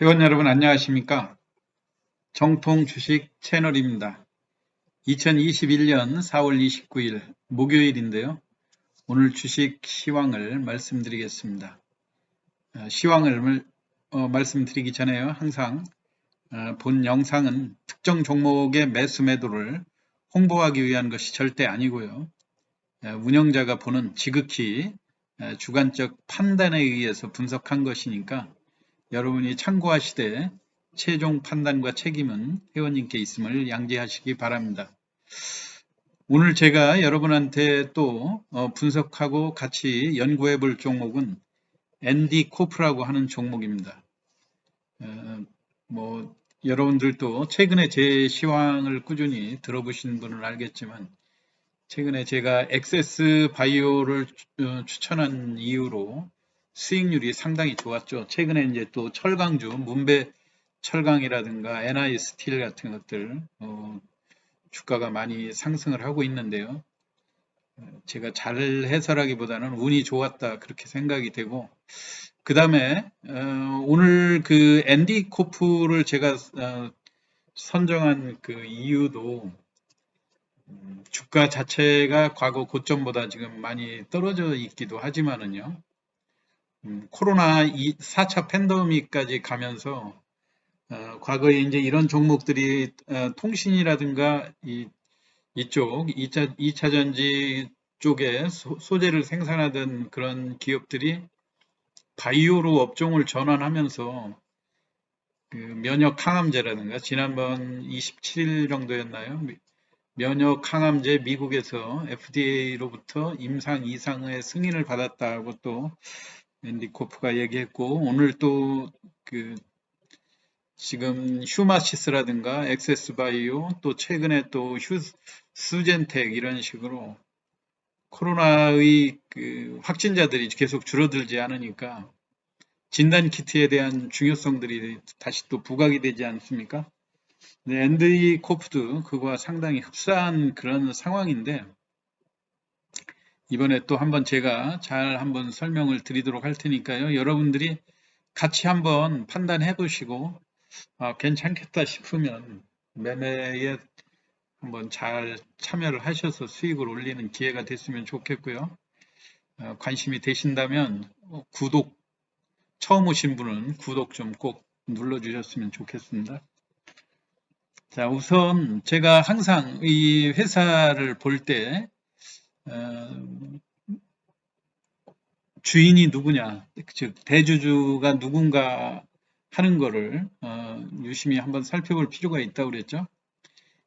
회원 여러분 안녕하십니까? 정통 주식 채널입니다. 2021년 4월 29일 목요일인데요. 오늘 주식 시황을 말씀드리겠습니다. 시황을 말씀드리기 전에요. 항상 본 영상은 특정 종목의 매수 매도를 홍보하기 위한 것이 절대 아니고요. 운영자가 보는 지극히 주관적 판단에 의해서 분석한 것이니까 여러분이 참고하시되 최종 판단과 책임은 회원님께 있음을 양지하시기 바랍니다. 오늘 제가 여러분한테 또 분석하고 같이 연구해 볼 종목은 ND코프라고 하는 종목입니다. 여러분들도 최근에 제 시황을 꾸준히 들어보신 분은 알겠지만 최근에 제가 엑세스 바이오를 추천한 이유로 수익률이 상당히 좋았죠. 최근에 이제 또 철강주, 문배 철강이라든가 NI 스틸 같은 것들 주가가 많이 상승을 하고 있는데요. 제가 잘 해설하기보다는 운이 좋았다 그렇게 생각이 되고 그 다음에 오늘 그 앤디 코프를 제가 선정한 그 이유도 주가 자체가 과거 고점보다 지금 많이 떨어져 있기도 하지만은요. 코로나 4차 팬데믹까지 가면서 과거에 이제 이런 종목들이 통신이라든가 이쪽 2차 전지 쪽에 소재를 생산하던 그런 기업들이 바이오로 업종을 전환하면서 그 면역 항암제라든가 지난번 27일 정도였나요? 면역 항암제 미국에서 FDA로부터 임상 이상의 승인을 받았다고 또 앤디 코프가 얘기했고 오늘 또 그 지금 휴마시스라든가 엑세스바이오 또 최근에 또 수젠텍 이런 식으로 코로나의 그 확진자들이 계속 줄어들지 않으니까 진단키트에 대한 중요성들이 다시 또 부각이 되지 않습니까? 네, 앤디 코프도 그거와 상당히 흡사한 그런 상황인데 이번에 또 한번 제가 잘 한번 설명을 드리도록 할 테니까요. 여러분들이 같이 한번 판단해 보시고 괜찮겠다 싶으면 매매에 한번 잘 참여를 하셔서 수익을 올리는 기회가 됐으면 좋겠고요. 관심이 되신다면 구독, 처음 오신 분은 구독 좀 꼭 눌러주셨으면 좋겠습니다. 자, 우선 제가 항상 이 회사를 볼 때 주인이 누구냐, 즉 대주주가 누군가 하는 거를 유심히 한번 살펴볼 필요가 있다고 그랬죠.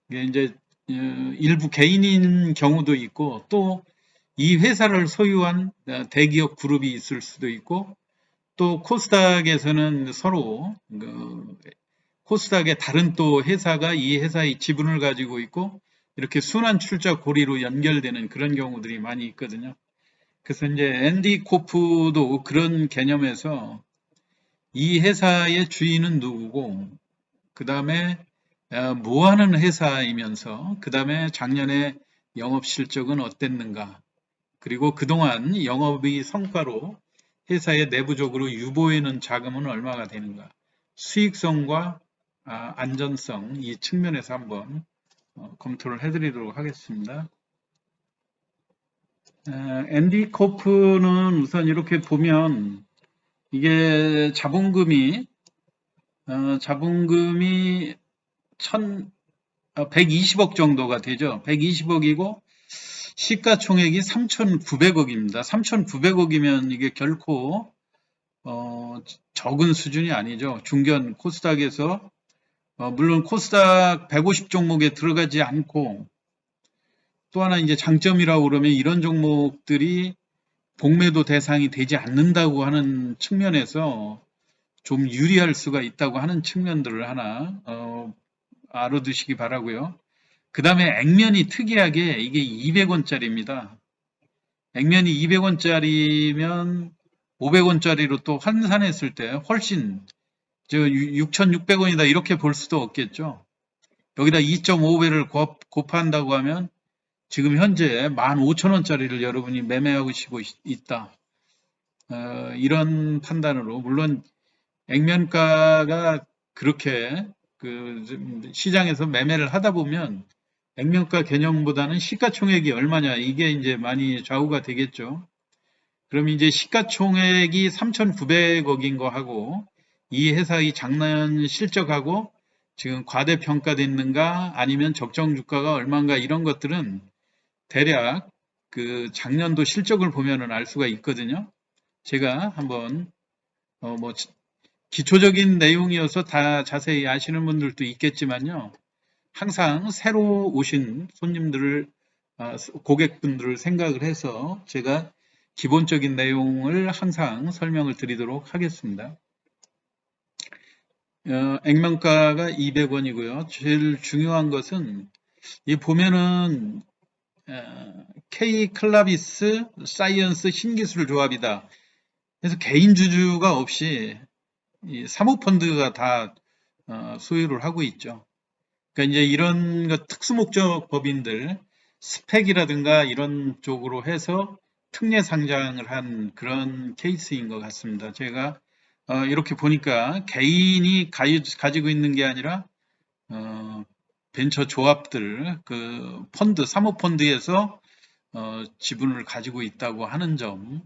이게 이제 일부 개인인 경우도 있고 또 이 회사를 소유한 대기업 그룹이 있을 수도 있고 또 코스닥에서는 서로 코스닥의 다른 또 회사가 이 회사의 지분을 가지고 있고 이렇게 순환 출자 고리로 연결되는 그런 경우들이 많이 있거든요. 그래서 이제 앤디 코프도 그런 개념에서 이 회사의 주인은 누구고 그 다음에 뭐 하는 회사이면서 그 다음에 작년에 영업 실적은 어땠는가 그리고 그동안 영업의 성과로 회사의 내부적으로 유보해놓은 자금은 얼마가 되는가 수익성과 안전성 이 측면에서 한번 검토를 해드리도록 하겠습니다. 앤디 코프는 우선 이렇게 보면 이게 자본금이 120억 정도가 되죠. 120억이고 시가총액이 3,900억입니다. 3,900억이면 이게 결코 적은 수준이 아니죠. 중견 코스닥에서 물론 코스닥 150 종목에 들어가지 않고 또 하나 이제 장점이라고 그러면 이런 종목들이 공매도 대상이 되지 않는다고 하는 측면에서 좀 유리할 수가 있다고 하는 측면들을 하나 알아두시기 바라고요. 그 다음에 액면이 특이하게 이게 200원짜리입니다. 액면이 200원짜리면 500원짜리로 또 환산했을 때 훨씬 6,600원이다 이렇게 볼 수도 없겠죠. 여기다 2.5배를 곱한다고 하면 지금 현재 15,000원짜리를 여러분이 매매하고 있다. 이런 판단으로 물론 액면가가 그렇게 시장에서 매매를 하다 보면 액면가 개념보다는 시가총액이 얼마냐 이게 이제 많이 좌우가 되겠죠. 그럼 이제 시가총액이 3,900억인 거 하고 이 회사의 작년 실적하고 지금 과대평가됐는가 아니면 적정 주가가 얼마인가 이런 것들은 대략 그 작년도 실적을 보면은 알 수가 있거든요. 제가 한번 뭐 기초적인 내용이어서 다 자세히 아시는 분들도 있겠지만요. 항상 새로 오신 손님들을 고객분들을 생각을 해서 제가 기본적인 내용을 항상 설명을 드리도록 하겠습니다. 액면가가 200원이고요. 제일 중요한 것은 이 보면은 K 클라비스 사이언스 신기술 조합이다. 그래서 개인 주주가 없이 이 사모펀드가 다 소유를 하고 있죠. 그러니까 이제 이런 것 특수목적 법인들 스펙이라든가 이런 쪽으로 해서 특례 상장을 한 그런 케이스인 것 같습니다. 제가 이렇게 보니까 개인이 가지고 있는 게 아니라 벤처 조합들 그 펀드 사모펀드에서 지분을 가지고 있다고 하는 점.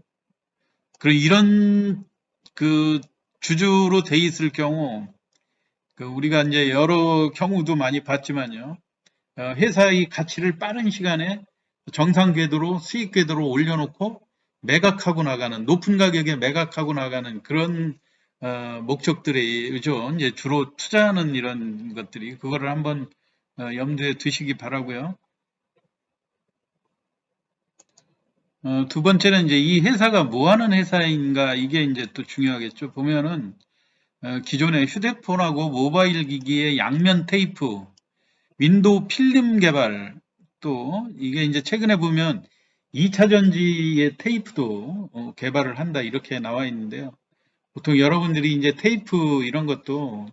그리고 이런 그 주주로 돼 있을 경우 우리가 이제 여러 경우도 많이 봤지만요. 회사의 가치를 빠른 시간에 정상 궤도로 수익 궤도로 올려놓고 매각하고 나가는 높은 가격에 매각하고 나가는 그런 목적들이죠. 이제 주로 투자하는 이런 것들이 그거를 한번 염두에 두시기 바라고요. 두 번째는 이제 이 회사가 뭐 하는 회사인가 이게 이제 또 중요하겠죠. 보면은 기존의 휴대폰하고 모바일 기기의 양면 테이프, 윈도우 필름 개발, 또 이게 이제 최근에 보면 2차 전지의 테이프도 개발을 한다 이렇게 나와 있는데요. 보통 여러분들이 이제 테이프 이런 것도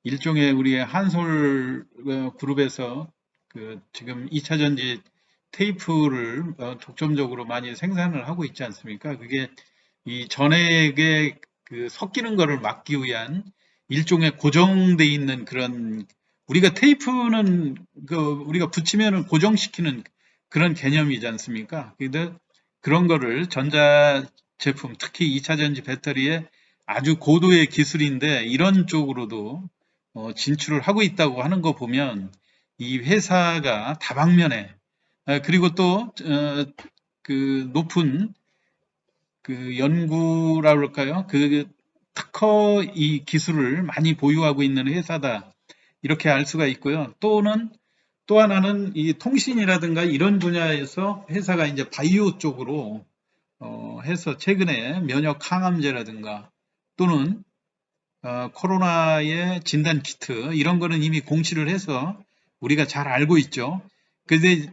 일종의 우리의 한솔 그룹에서 지금 2차 전지 테이프를 독점적으로 많이 생산을 하고 있지 않습니까? 그게 이 전액에 섞이는 거를 막기 위한 일종의 고정돼 있는 그런 우리가 테이프는 우리가 붙이면은 고정시키는 그런 개념이지 않습니까? 근데 그런 거를 전자 제품, 특히 2차 전지 배터리에 아주 고도의 기술인데 이런 쪽으로도 진출을 하고 있다고 하는 거 보면 이 회사가 다방면에 그리고 또 높은 연구라 그럴까요? 특허 이 기술을 많이 보유하고 있는 회사다. 이렇게 알 수가 있고요. 또 하나는 이 통신이라든가 이런 분야에서 회사가 이제 바이오 쪽으로 해서 최근에 면역 항암제라든가 또는 코로나의 진단 키트 이런 거는 이미 공시를 해서 우리가 잘 알고 있죠. 근데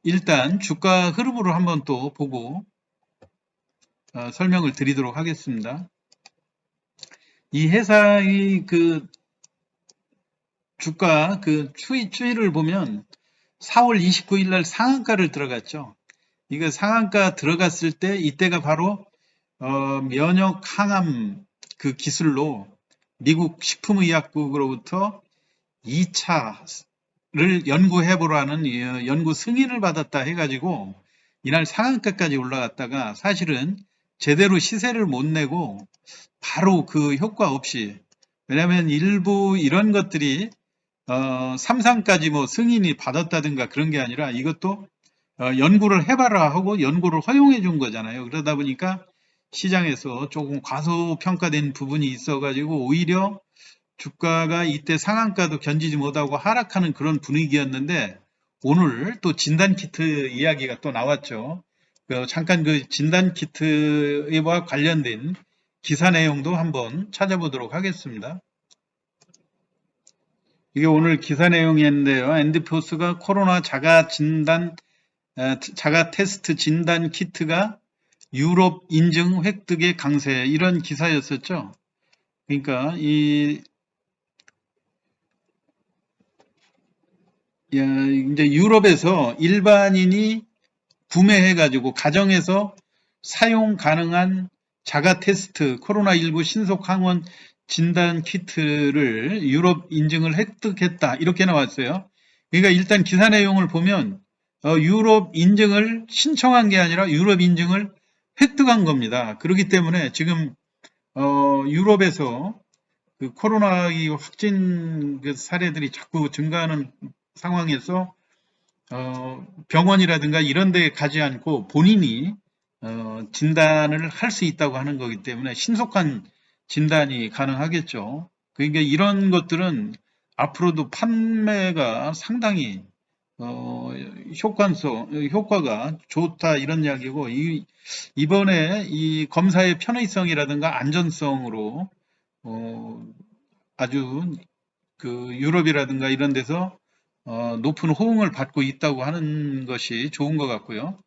일단 주가 흐름으로 한번 또 보고 설명을 드리도록 하겠습니다. 이 회사의 주가 추이를 보면 4월 29일 날 상한가를 들어갔죠. 이거 상한가 들어갔을 때 이때가 바로 면역 항암 기술로 미국 식품의약국으로부터 2차를 연구해보라는 연구 승인을 받았다 해가지고 이날 상한가까지 올라갔다가 사실은 제대로 시세를 못 내고 바로 그 효과 없이 왜냐하면 일부 이런 것들이 삼상까지 뭐 승인이 받았다든가 그런 게 아니라 이것도 연구를 해봐라 하고 연구를 허용해 준 거잖아요. 그러다 보니까 시장에서 조금 과소평가된 부분이 있어가지고 오히려 주가가 이때 상한가도 견디지 못하고 하락하는 그런 분위기였는데 오늘 또 진단키트 이야기가 또 나왔죠. 잠깐 진단키트와 관련된 기사 내용도 한번 찾아보도록 하겠습니다. 이게 오늘 기사 내용이었는데요. 엔드포스가 코로나 자가 테스트 진단 키트가 유럽 인증 획득의 강세 이런 기사였었죠. 그러니까 이제 유럽에서 일반인이 구매해가지고 가정에서 사용 가능한 자가 테스트 코로나19 신속 항원 진단 키트를 유럽 인증을 획득했다. 이렇게 나왔어요. 그러니까 일단 기사 내용을 보면 유럽 인증을 신청한 게 아니라 유럽 인증을 획득한 겁니다. 그렇기 때문에 지금 유럽에서 그 코로나19 확진 그 사례들이 자꾸 증가하는 상황에서 병원이라든가 이런 데 가지 않고 본인이 진단을 할 수 있다고 하는 거기 때문에 신속한 진단이 가능하겠죠. 그러니까 이런 것들은 앞으로도 판매가 상당히 효과가 좋다 이런 이야기고, 이번에 이 검사의 편의성이라든가 안전성으로 아주 그 유럽이라든가 이런 데서 높은 호응을 받고 있다고 하는 것이 좋은 것 같고요.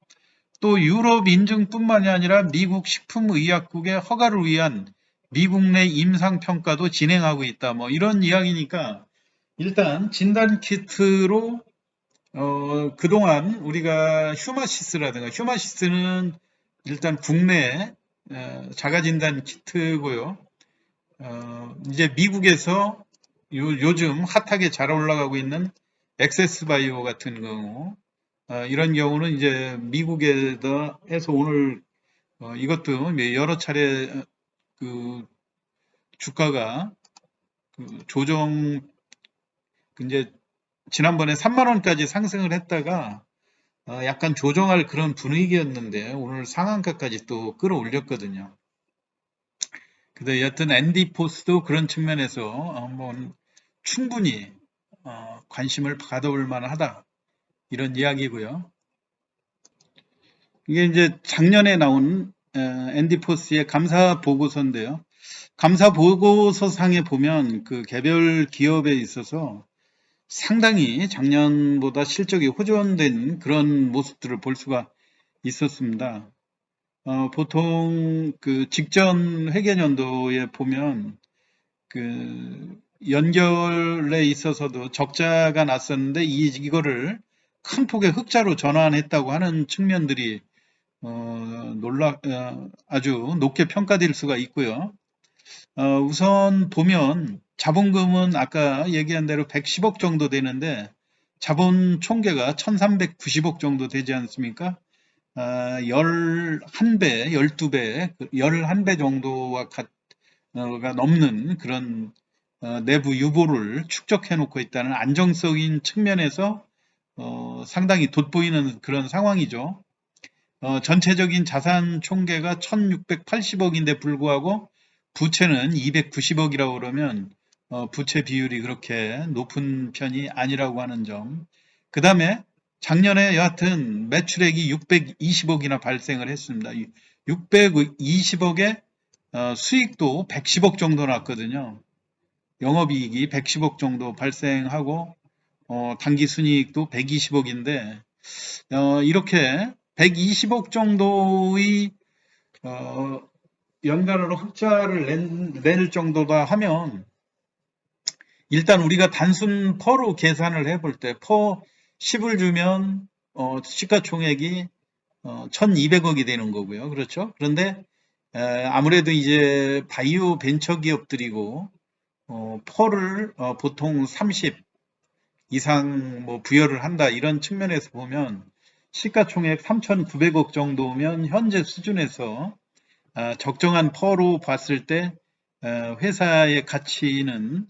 또 유럽 인증뿐만이 아니라 미국 식품의약국의 허가를 위한 미국 내 임상평가도 진행하고 있다. 뭐 이런 이야기니까 일단 진단키트로 그동안 우리가 휴마시스는 일단 국내 자가진단 키트고요. 이제 미국에서 요즘 핫하게 잘 올라가고 있는 엑세스바이오 같은 경우, 이런 경우는 이제 미국에서 오늘 이것도 여러 차례 그 주가가 그 조정 이제 지난번에 3만 원까지 상승을 했다가 약간 조정할 그런 분위기였는데 오늘 상한가까지 또 끌어올렸거든요. 근데 여튼 앤디포스도 그런 측면에서 한번 충분히 관심을 가져볼 만하다 이런 이야기고요. 이게 이제 작년에 나온 앤디포스의 감사 보고서인데요. 감사 보고서 상에 보면 그 개별 기업에 있어서 상당히 작년보다 실적이 호전된 그런 모습들을 볼 수가 있었습니다. 보통 그 직전 회계연도에 보면 그 연결에 있어서도 적자가 났었는데 이거를 큰 폭의 흑자로 전환했다고 하는 측면들이 아주 높게 평가될 수가 있고요. 우선 보면 자본금은 아까 얘기한 대로 110억 정도 되는데 자본 총계가 1390억 정도 되지 않습니까? 11배, 12배, 11배 정도가 넘는 그런 내부 유보를 축적해 놓고 있다는 안정적인 측면에서 상당히 돋보이는 그런 상황이죠. 전체적인 자산 총계가 1680억인데 불구하고 부채는 290억이라고 그러면 부채 비율이 그렇게 높은 편이 아니라고 하는 점. 그 다음에 작년에 여하튼 매출액이 620억이나 발생을 했습니다. 620억에 수익도 110억 정도 났거든요. 영업이익이 110억 정도 발생하고 당기순이익도 120억인데 이렇게 120억 정도의 연간으로 흑자를 낼 정도다 하면 일단 우리가 단순 퍼로 계산을 해볼 때 퍼 10을 주면 시가총액이 1200억이 되는 거고요. 그렇죠? 그런데 아무래도 이제 바이오 벤처 기업들이고 퍼를 보통 30 이상 뭐 부여를 한다 이런 측면에서 보면 시가총액 3,900억 정도면 현재 수준에서 적정한 퍼로 봤을 때 회사의 가치는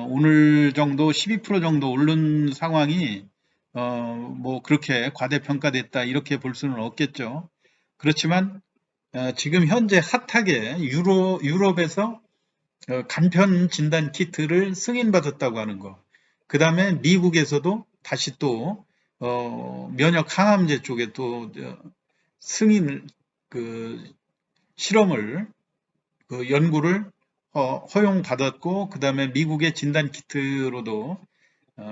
오늘 정도 12% 정도 오른 상황이 뭐 그렇게 과대평가됐다 이렇게 볼 수는 없겠죠. 그렇지만 지금 현재 핫하게 유럽에서 간편 진단 키트를 승인받았다고 하는 거. 그 다음에 미국에서도 다시 또 면역 항암제 쪽에 또 승인 그 실험을 그 연구를 허용받았고 그 다음에 미국의 진단 키트로도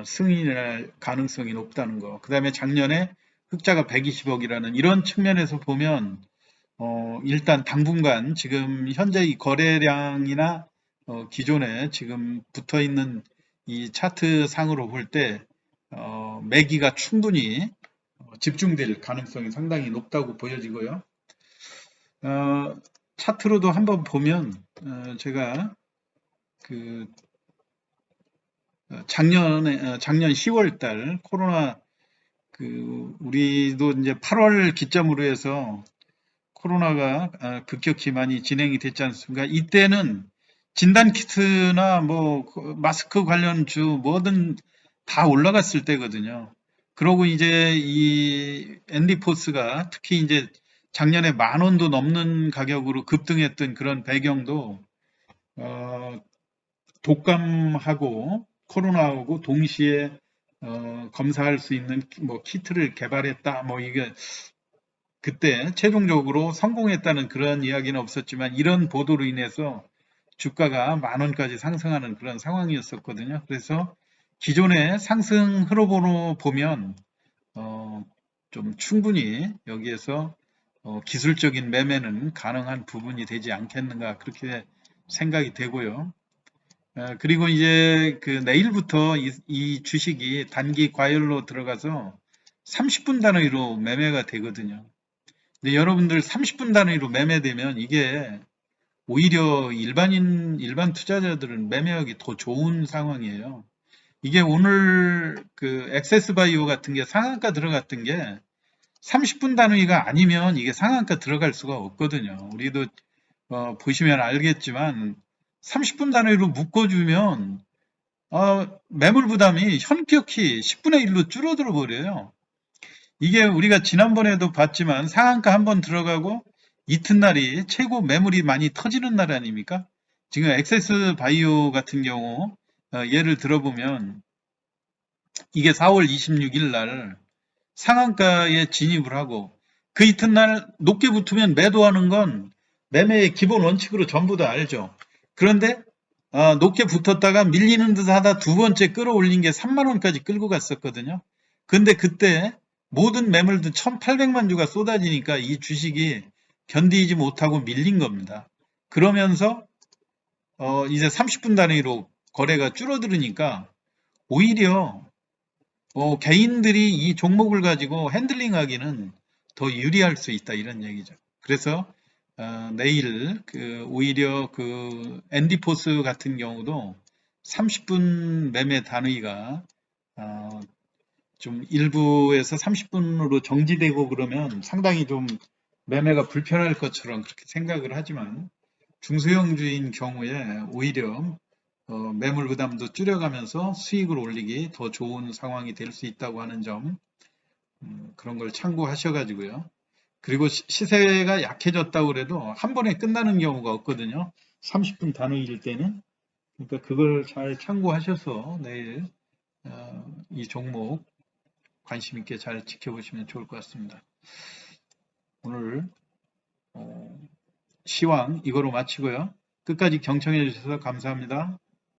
승인할 가능성이 높다는 거. 그 다음에 작년에 흑자가 120억이라는 이런 측면에서 보면 일단 당분간 지금 현재 이 거래량이나 기존에 지금 붙어 있는 이 차트 상으로 볼 때 매기가 충분히 집중될 가능성이 상당히 높다고 보여지고요. 차트로도 한번 보면 제가 그 작년 10월 달 코로나 우리도 이제 8월 기점으로 해서 코로나가 급격히 많이 진행이 됐지 않습니까? 이때는 진단 키트나 뭐 마스크 관련주 뭐든 다 올라갔을 때거든요. 그러고 이제 이 앤디포스가 특히 이제 작년에 10,000원도 넘는 가격으로 급등했던 그런 배경도 어, 독감하고 코로나하고 동시에 검사할 수 있는 뭐 키트를 개발했다. 뭐 이게 그때 최종적으로 성공했다는 그런 이야기는 없었지만 이런 보도로 인해서 주가가 10,000원까지 상승하는 그런 상황이었었거든요. 그래서 기존의 상승 흐름으로 보면 좀 충분히 여기에서 기술적인 매매는 가능한 부분이 되지 않겠는가 그렇게 생각이 되고요. 그리고 이제 그 내일부터 이 주식이 단기 과열로 들어가서 30분 단위로 매매가 되거든요. 근데 여러분들 30분 단위로 매매되면 이게 오히려 일반 투자자들은 매매하기 더 좋은 상황이에요. 이게 오늘 그 액세스 바이오 같은 게 상한가 들어갔던 게 30분 단위가 아니면 이게 상한가 들어갈 수가 없거든요. 우리도 보시면 알겠지만 30분 단위로 묶어주면 매물 부담이 현격히 10분의 1로 줄어들어 버려요. 이게 우리가 지난번에도 봤지만 상한가 한번 들어가고 이튿날이 최고 매물이 많이 터지는 날 아닙니까? 지금 액세스 바이오 같은 경우 예를 들어보면 이게 4월 26일 날 상한가에 진입을 하고 그 이튿날 높게 붙으면 매도하는 건 매매의 기본 원칙으로 전부 다 알죠. 그런데 높게 붙었다가 밀리는 듯 하다 두 번째 끌어올린 게 3만 원까지 끌고 갔었거든요. 근데 그때 모든 매물들 1,800만 주가 쏟아지니까 이 주식이 견디지 못하고 밀린 겁니다. 그러면서 이제 30분 단위로 거래가 줄어들으니까 오히려 개인들이 이 종목을 가지고 핸들링하기는 더 유리할 수 있다 이런 얘기죠. 그래서 내일 오히려 그 앤디포스 같은 경우도 30분 매매 단위가 좀 일부에서 30분으로 정지되고 그러면 상당히 좀 매매가 불편할 것처럼 그렇게 생각을 하지만 중소형주인 경우에 오히려 매물 부담도 줄여가면서 수익을 올리기 더 좋은 상황이 될 수 있다고 하는 점 그런 걸 참고하셔가지고요. 그리고 시세가 약해졌다고 그래도 한 번에 끝나는 경우가 없거든요. 30분 단위일 때는. 그러니까 그걸 잘 참고하셔서 내일 이 종목 관심 있게 잘 지켜보시면 좋을 것 같습니다. 오늘 시황 이거로 마치고요. 끝까지 경청해 주셔서 감사합니다.